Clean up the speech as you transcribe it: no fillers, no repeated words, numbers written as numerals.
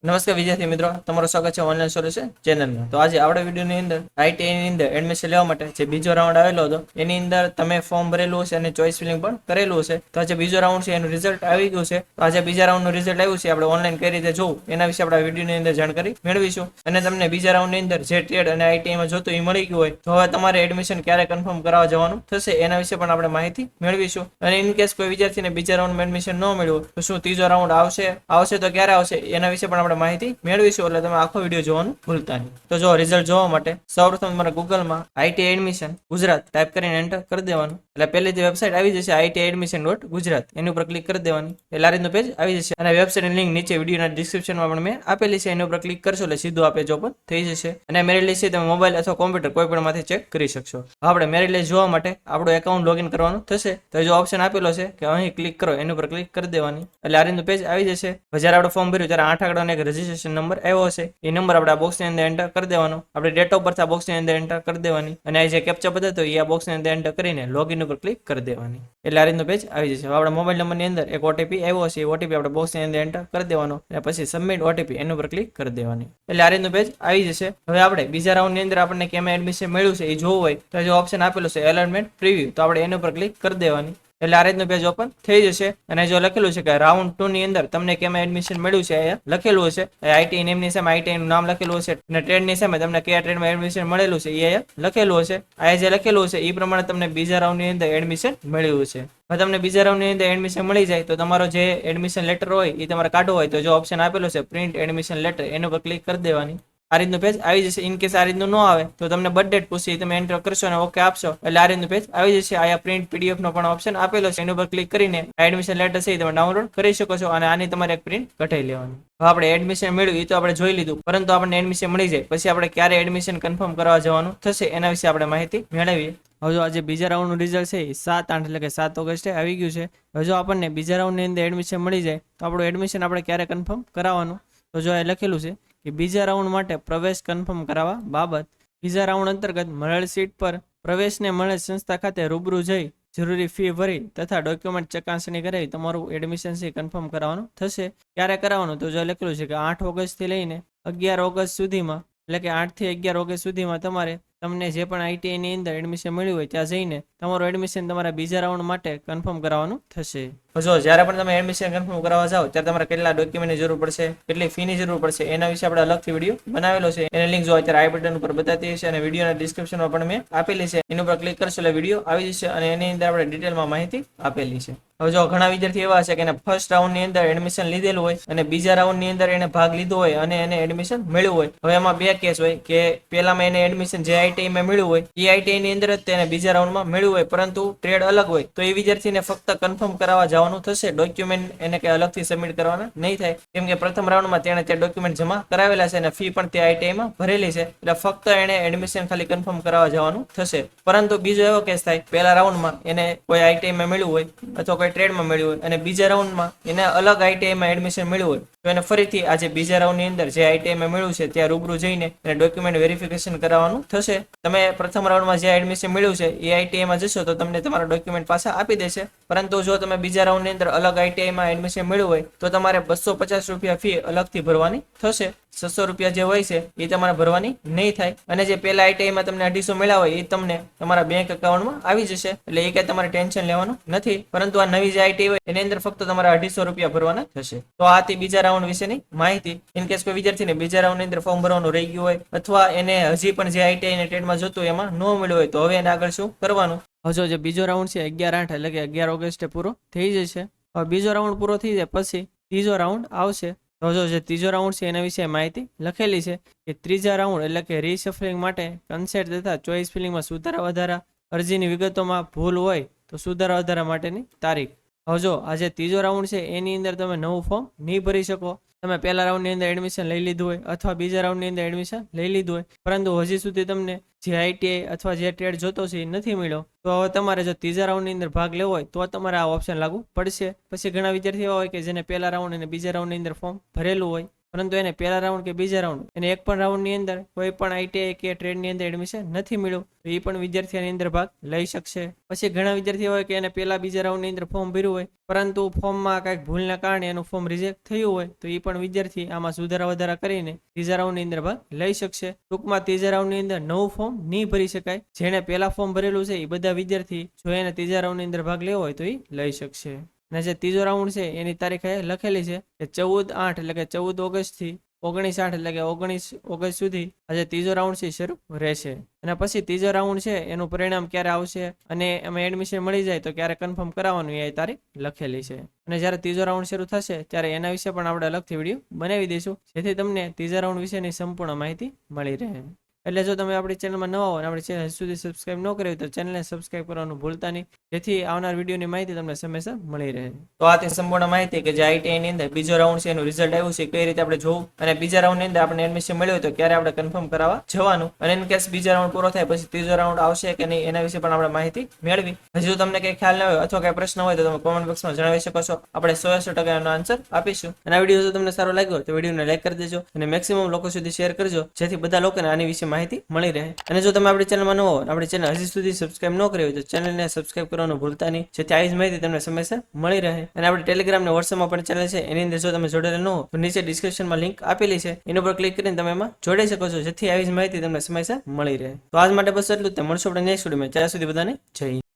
નમસ્કાર વિદ્યાર્થી મિત્રો, તમારું સ્વાગત છે ઓનલાઈન સોલ્યુશન ચેનલમાં. તો આજે આપણા વિડીયોની અંદર આઈટીઆઈ ની અંદર એડમિશન લેવા માટે જે બીજો રાઉન્ડ આવેલો હતો એની અંદર તમે ફોર્મ ભરેલું હશે અને ચોઇસ ફિલિંગ પણ કરેલું હશે. તો આજે બીજો રાઉન્ડ છે એનું રિઝલ્ટ આવી ગયું છે. તો આજે બીજા રાઉન્ડનું રિઝલ્ટ આવ્યું છે, આપણે ઓનલાઈન કઈ રીતે જોવું એના વિશે આપણા વિડીયોની અંદર જાણકારી મેળવીશું. અને તમને બીજા રાઉન્ડની અંદર જે ટ્રેડ અને આઈટીઆઈમાં જોતું એ મળી ગયું હોય તો હવે તમારે એડમિશન ક્યારે કન્ફર્મ કરાવવા જવાનું થશે એના વિશે પણ આપણે માહિતી મેળવીશું. અને ઇન કેસ કોઈ વિદ્યાર્થીને બીજા રાઉન્ડમાં એડમિશન ન મળ્યું તો શું ત્રીજો રાઉન્ડ આવશે તો ક્યારે આવશે એના વિશે પણ આપણે માહિતી મેળવીશું. એટલે તમે આખો વિડીયો જોવાનું ભૂલતા નહીં. તો જો રિઝલ્ટ જોવા માટે સૌપ્રથમ તમારે ગૂગલમાં આઈટીઆઈ એડમિશન ગુજરાત ટાઈપ કરીને એન્ટર કરી દેવાનું. એટલે પહેલી જે વેબસાઇટ આવી જશે ITIadmission.gujarat, એની ઉપર ક્લિક કરી દેવાની. એટલે આ રીતનું પેજ આવી જશે. અને વેબસાઇટની લિંક નીચે વિડીયોના ડિસ્ક્રિપ્શનમાં પણ મેં આપેલી છે, એની ઉપર ક્લિક કરશો એટલે સીધું આ પેજ ઓપન થઈ જશે. અને મેરિટ લિસ્ટ છે તમે મોબાઈલ અથવા કોમ્પ્યુટર કોઈ પણ માંથી ચેક કરી શકશો. આપણે મેરિટ લિસ્ટ જોવા માટે આપણું એકાઉન્ટ લોગિન કરવાનું થશે. તો જો ઓપ્શન આપેલો છે કે અહીં ક્લિક કરો, એની ઉપર ક્લિક કરી દેવાની. એટલે આ રીતનું પેજ આવી જશે. જ્યારે આપણે ફોર્મ ભર્યું ત્યારે 8 આંકડાનો એક રજીસ્ટ્રેશન નંબર આવ્યો હશે. એ નંબર આપણે આ બોક્સની અંદર એન્ટર કરી દેવાનો. આપણે ડેટ ઓફ બર્થ આ બોક્સની અંદર એન્ટર કરી દેવાની. અને આ જે કેપ્ચા બતાવતો એ આ બોક્સની અંદર એન્ટર કરીને લોગિન ઉપર ક્લિક કરી દેવાની. એટલે આ રીતનું પેજ આવી જશે. આપણા મોબાઈલ નંબરની અંદર એક ઓટીપી આવ્યો હશે, એ ઓટીપી આપણે બોક્સની અંદર એન્ટર કરી દેવાનો. અને પછી સબમિટ ઓટીપી એની ઉપર ક્લિક કરી દેવાની. એટલે આ રીતનું પેજ આવી જશે. હવે આપણે બીજા રાઉન્ડની અંદર આપણને કેમ એડમિશન મળ્યું છે એ જોવું હોય તો જે ઓપ્શન આપેલો છે એલોટમેન્ટ પ્રિવ્યુ, તો આપણે એની ઉપર ક્લિક કરી દેવાની. એટલે આ રીતનું પેજ ઓપન થઈ જશે. અને જો લખેલું છે કે રાઉન્ડ 2 ની અંદર તમને કેમાં એડમિશન મળ્યું છે અહીંયા લખેલું હશે. આઈટી નેમની સામે આઈટી નું નામ લખેલું હશે અને ટ્રેડની સામે તમને કયા ટ્રેડમાં એડમિશન મળેલું છે એ અહીંયા લખેલું હશે. આ જે લખેલું હશે એ પ્રમાણે તમને બીજા રાઉન્ડની અંદર એડમિશન મળ્યું છે. હવે તમને બીજા રાઉન્ડની અંદર એડમિશન મળી જાય તો તમારો જે એડમિશન લેટર હોય એ તમારે કાઢવો હોય તો જો ઓપ્શન આપેલો છે પ્રિન્ટ એડમિશન લેટર, એની ઉપર ક્લિક કરી દેવાની. આ રીતનું પેજ આવી જશે. ઇન કેસ આ રીતનું ન આવે તો તમને બર્થ ડેટ પૂછી તમે એન્ટર કરશો અને ઓકે આપશો એટલે આ રીતનું પેજ આવી જશે. આયા પ્રિન્ટ પીડીએફ નો પણ ઓપ્શન આપેલો છે, એની ઉપર ક્લિક કરીને એડમિશન લેટર છે તમે ડાઉનલોડ કરી શકો છો અને આની તમારે એક પ્રિન્ટ કઢાઈ લેવાની. હવે આપણે એડમિશન મેળવ્યું એ તો આપણે જોઈ લીધું, પરંતુ આપણને એડમિશન મળી જાય પછી આપણે ક્યારે એડમિશન કન્ફર્મ કરવા જવાનું થશે એના વિશે આપણે માહિતી મેળવીએ. હવે જો આજે બીજા રાઉન્ડનું રિઝલ્ટ છે એ 7/8 એટલે કે 7 ઓગસ્ટે આવી ગયું છે. હવે જો આપણને બીજા રાઉન્ડની અંદર એડમિશન મળી જાય તો આપણું એડમિશન આપણે ક્યારે કન્ફર્મ કરાવવાનું, તો જો એ લખેલું છે કે બીજા રાઉન્ડ માટે પ્રવેશ કન્ફર્મ કરાવવા બાબત બીજા રાઉન્ડ અંતર્ગત મળેલ સીટ પર પ્રવેશને મળેલ સંસ્થા ખાતે રૂબરૂ જઈ જરૂરી ફી ભરી તથા ડોક્યુમેન્ટ ચકાસણી કરાવી તમારું એડમિશન છે કન્ફર્મ કરાવવાનું થશે. ક્યારે કરાવવાનું, તો જો લખેલું છે કે 8 ઓગસ્ટથી લઈને 11 ઓગસ્ટ સુધીમાં, એટલે કે 8 થી 11 ઓગસ્ટ સુધીમાં તમારે તમને જે પણ આઈટીઆઈ ની અંદર એડમિશન મળ્યું હોય ત્યાં જઈને તમારું એડમિશન તમારા બીજા રાઉન્ડ માટે કન્ફર્મ કરાવવાનું થશે. જો જ્યારે પણ તમે એડમિશન કન્ફર્મ કરાવવા જાઓ ત્યારે તમારે કેટલા ડોક્યુમેન્ટની જરૂર પડશે, કેટલી ફીની જરૂર પડશે એના વિશે આપણે અલગથી વિડીયો બનાવેલો છે. એની લિંક જો અત્યારે આઈ બટન ઉપર બતાવતી છે અને વિડીયોના ડિસ્ક્રિપ્શનમાં પણ મેં આપેલી છે, એની ઉપર ક્લિક કરશો એટલે વિડીયો આવી જશે અને એની અંદર આપણે ડિટેલમાં માહિતી આપેલી છે. હવે જો ઘણા વિદ્યાર્થી એવા છે કે એને ફર્સ્ટ રાઉન્ડની અંદર એડમિશન લીધેલું હોય અને બીજા રાઉન્ડની અંદર એને ભાગ લીધો હોય અને એને એડમિશન મળ્યું હોય. હવે એમાં બે કેસ હોય કે પહેલામાં એને એડમિશન જે આઈટીઆઈમાં મળ્યું હોય એ આઈટીઆઈ ની અંદર જ તેને બીજા રાઉન્ડમાં મળ્યું હોય પરંતુ ટ્રેડ અલગ હોય તો એ વિદ્યાર્થીને ફક્ત કન્ફર્મ કરાવવા જવાનું થશે. ડોક્યુમેન્ટ એને કઈ અલગથી સબમિટ કરવાના નહીં થાય, કેમ કે પ્રથમ રાઉન્ડમાં તેણે તે ડોક્યુમેન્ટ જમા કરાવેલા છે અને ફી પણ તે આઈટીઆઈમાં ભરેલી છે, એટલે ફક્ત એને એડમિશન ખાલી કન્ફર્મ કરાવવા જવાનું થશે. પરંતુ બીજો એવો કેસ થાય પહેલા રાઉન્ડમાં એને કોઈ આઈટીઆઈમાં મળ્યું હોય અથવા કોઈ ટ્રેડમાં મળ્યું હોય અને બીજા રાઉન્ડમાં એને અલગ આઈટીઆઈમાં એડમિશન મળ્યું હોય તો એને ફરીથી આજે બીજા રાઉન્ડની અંદર જે આઈટીઆઈમાં મળ્યું છે ત્યાં રૂબરૂ જઈને એને ડોક્યુમેન્ટ વેરિફિકેશન કરાવવાનું થશે. તમે પ્રથમ રાઉન્ડમાં જે એડમિશન મળ્યું છે એ આઈટીઆઈમાં જશો તો તમને તમારા ડોક્યુમેન્ટ પાછા આપી દેશે, પરંતુ જો તમે બીજા રાઉન્ડની અંદર અલગ આઈટીઆઈમાં એડમિશન મળ્યું હોય તો તમારે 250 રૂપિયા ફી અલગથી ભરવાની થશે. 600 રૂપિયા જે હોય છે એ તમારે ભરવાની નહીં થાય. અને જે પહેલા આઈટીઆઈમાં તમને 250 મળ્યા હોય એ તમને તમારા બેંક એકાઉન્ટમાં આવી જશે, એટલે એ કઈ તમારે ટેન્શન લેવાનું નથી. પરંતુ આ નવી જે આઈટીઆઈ હોય એની અંદર ફક્ત તમારે 250 રૂપિયા ભરવાના થશે. તો આ હતી બીજા રાઉન્ડ વિશેની માહિતી. ઇન કેસ કોઈ વિદ્યાર્થીને બીજા રાઉન્ડની અંદર ફોર્મ ભરવાનું રહી ગયું હોય અથવા એને હજી પણ જે આઈટીઆઈ ને ટેટમાં જોતું એમાં ન મળ્યું હોય તો હવે એને આગળ શું કરવાનું. હવે જે બીજો રાઉન્ડ છે 11/8 એટલે કે 11 ઓગસ્ટે પૂરો થઈ જશે. હવે બીજો રાઉન્ડ પૂરો થઈ જાય પછી ત્રીજો રાઉન્ડ આવશે. તો જે ત્રીજો રાઉન્ડ છે એના વિશે માહિતી લખેલી છે કે ત્રીજા રાઉન્ડ એટલે કે રીશફલિંગ માટે કન્સેન્ટ તથા ચોઇસ ફિલિંગમાં સુધારા વધારા, અરજીની વિગતોમાં ભૂલ હોય તો સુધારા વધારા માટેની તારીખ. હવે જો આજે ત્રીજો રાઉન્ડ છે એની અંદર તમે નવું ફોર્મ નહીં ભરી શકો. તમે પહેલા રાઉન્ડની અંદર એડમિશન લઈ લીધું હોય અથવા બીજા રાઉન્ડની અંદર એડમિશન લઈ લીધું હોય પરંતુ હજી સુધી તમને જે આઈટીઆઈ અથવા જે ટ્રેડ જોતો છે એ નથી મળ્યો તો હવે તમારે જો ત્રીજા રાઉન્ડની અંદર ભાગ લેવો હોય તો તમારે આ ઓપ્શન લાગુ પડશે. પછી ઘણા વિદ્યાર્થી એવા હોય કે જેને પહેલા રાઉન્ડ અને બીજા રાઉન્ડની અંદર ફોર્મ ભરેલું હોય પરંતુ એને પહેલા રાઉન્ડ કે બીજા રાઉન્ડ એને એક પણ રાઉન્ડની અંદર કોઈ પણ આઈટીઆઈ કે ટ્રેડની અંદર એડમિશન નથી મળ્યું તો એ પણ વિદ્યાર્થી આની અંદર ભાગ લઈ શકશે. પછી ઘણા વિદ્યાર્થીઓ હોય કે એને પહેલા બીજા રાઉન્ડની અંદર ફોર્મ ભર્યું હોય પરંતુ ફોર્મમાં કાંઈક ભૂલના કારણે એનું ફોર્મ રિજેક્ટ થયું હોય તો એ પણ વિદ્યાર્થી આમાં સુધારા વધારા કરીને ત્રીજા રાઉન્ડની અંદર ભાગ લઈ શકશે. ટૂંકમાં ત્રીજા રાઉન્ડની અંદર નવું ફોર્મ નહીં ભરી શકાય. જેણે પહેલા ફોર્મ ભરેલું છે એ બધા વિદ્યાર્થી જો એને ત્રીજા રાઉન્ડની અંદર ભાગ લેવો હોય તો એ લઈ શકશે. અને જે ત્રીજો રાઉન્ડ છે એની તારીખ લખેલી છે કે 14/8 એટલે કે 14 ઓગસ્ટથી 19/8 એટલે કે 19 ઓગસ્ટ સુધી આજે ત્રીજો રાઉન્ડ છે શરૂ રહેશે. અને પછી ત્રીજો રાઉન્ડ છે એનું પરિણામ ક્યારે આવશે અને એમાં એડમિશન મળી જાય તો ક્યારે કન્ફર્મ કરાવવાનું એ તારીખ લખેલી છે. અને જ્યારે ત્રીજો રાઉન્ડ શરૂ થશે ત્યારે એના વિશે પણ આપણે અલગથી વિડીયો બનાવી દઈશું જેથી તમને ત્રીજા રાઉન્ડ વિશેની સંપૂર્ણ માહિતી મળી રહે. એટલે જો તમે આપણી ચેનલમાં નવા હો અને આપણી ચેનલ સુધી સબસ્ક્રાઇબ ન કરી તો ચેનલને સબસ્ક્રાઇબ કરવાનું ભૂલતા નહીં જેથી આવનાર વિડીયોની માહિતી તમને સમયસર મળી રહે. તો આ તે સંપૂર્ણ માહિતી કે જે આઈટીઆઈની અંદર બીજો રાઉન્ડ છે એનું રિઝલ્ટ આવ્યું છે કઈ રીતે આપણે જોવું અને બીજા રાઉન્ડની અંદર આપણે એડમિશન મળ્યું તો ક્યારે આપણે કન્ફર્મ કરાવવા જવાનું અને ઇન કેસ બીજા રાઉન્ડ પૂરો થાય પછી ત્રીજો રાઉન્ડ આવશે કે નહીં એના વિશે પણ આપણે માહિતી મેળવી. હજી જો તમને કંઈ ખ્યાલ ન હોય અથવા કંઈ પ્રશ્ન હોય તો તમે કોમેન્ટ બોક્સમાં જણાવી શકો છો. આપણે 100% એનો આન્સર આપીશું. અને આ વિડીયો જો તમને સારો લાગ્યો તો વિડીયોને લાઈક કરી દેજો અને મેક્સિમમ લોકો સુધી શેર કરજો જેથી બધા લોકોને આની વિશે માહિતી મળી રહે. અને જો તમે આપણી ચેનલમાં ન હો આપણી ચેનલ હજી સુધી સબસ્ક્રાઇબ ન કરી હોય તો ચેનલને સબસ્ક્રાઇબ કરવાનું ભૂલતા નહીં જેથી આવી જ માહિતી તમને સમયસર મળી રહે. અને આપણી ટેલિગ્રામ અને વોટ્સએપમાં પણ ચેનલ છે એની અંદર જો તમે જોડેલા ન હો તો નીચે ડિસ્ક્રિપ્શનમાં લિંક આપેલી છે એના પર ક્લિક કરીને તમે એમાં જોડાઈ શકો છો જેથી આવી જ માહિતી તમને સમયસર મળી રહે. તો આજ માટે બસ એટલું જ. મળશું આપણે નેક્સ્ટ વિડીયોમાં. ત્યાં સુધી બધાને જય હિન્દ.